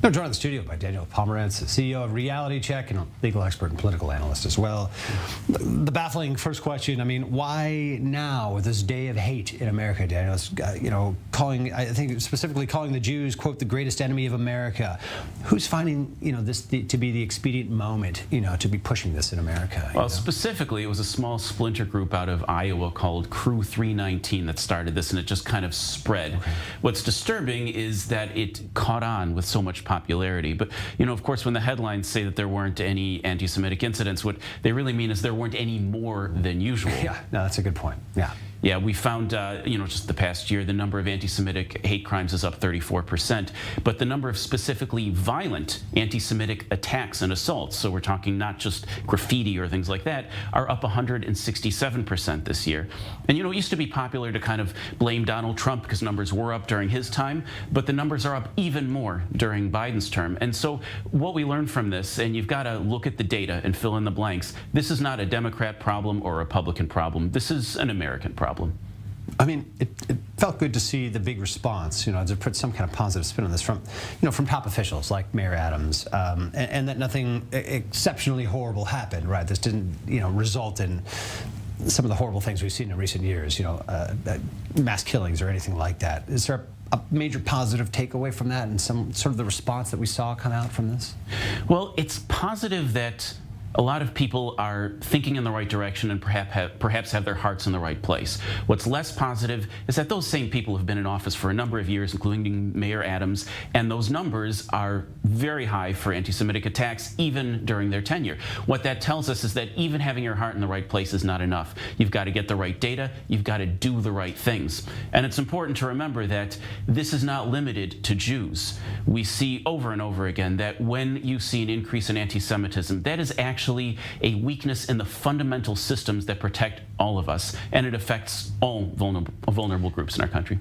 Now, joined in the studio by Daniel Pomerantz, CEO of RealityCheck and a legal expert and political analyst as well. The baffling first question, I mean, why now, this day of hate in America, Daniel? It's, I think specifically calling the Jews, quote, the greatest enemy of America. Who's finding, this to be the expedient moment, to be pushing this in America? Well, specifically, it was a small splinter group out of Iowa called Crew 319 that started this, and it just kind of spread. Okay. What's disturbing is that it caught on with so much popularity. But, of course, when the headlines say that there weren't any anti-Semitic incidents, what they really mean is there weren't any more than usual. Yeah, no, that's a good point. Yeah. Yeah, we found, just the past year, the number of anti-Semitic hate crimes is up 34%, but the number of specifically violent anti-Semitic attacks and assaults, so we're talking not just graffiti or things like that, are up 167% this year. And, it used to be popular to kind of blame Donald Trump because numbers were up during his time, but the numbers are up even more during Biden's term. And so what we learned from this, and you've got to look at the data and fill in the blanks, this is not a Democrat problem or a Republican problem. This is an American problem. I mean, it felt good to see the big response, to put some kind of positive spin on this from top officials like Mayor Adams, and that nothing exceptionally horrible happened, right? This didn't, result in some of the horrible things we've seen in recent years, mass killings or anything like that. Is there a major positive takeaway from that and some sort of the response that we saw come out from this? Well, it's positive that a lot of people are thinking in the right direction and perhaps have their hearts in the right place. What's less positive is that those same people have been in office for a number of years, including Mayor Adams, and those numbers are very high for anti-Semitic attacks even during their tenure. What that tells us is that even having your heart in the right place is not enough. You've got to get the right data, you've got to do the right things. And it's important to remember that this is not limited to Jews. We see over and over again that when you see an increase in anti-Semitism, that is actually a weakness in the fundamental systems that protect all of us, and it affects all vulnerable groups in our country.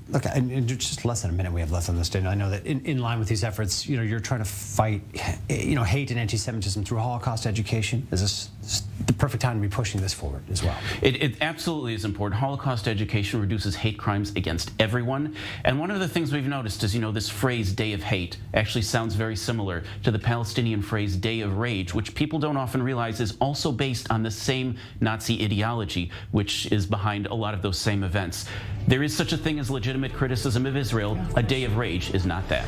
Look, and just less than a minute we have left on this day. I know that in line with these efforts, you're trying to fight, hate and anti-Semitism through Holocaust education. Is this the perfect time to be pushing this forward as well? It absolutely is important. Holocaust education reduces hate crimes against everyone. And one of the things we've noticed is, this phrase "day of hate" actually sounds very similar to the Palestinian phrase "day of rage," which people don't often realize is also based on the same Nazi ideology, which is behind a lot of those same events. There is such a thing as legitimate criticism of Israel. A day of rage is not that.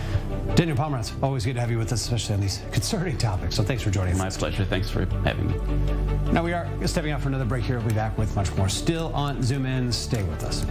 Daniel Pomerantz, always good to have you with us, especially on these concerning topics. So thanks for joining us. My pleasure. Thanks for having me. Now we are stepping out for another break here. We'll be back with much more. Still on Zoom In. Stay with us.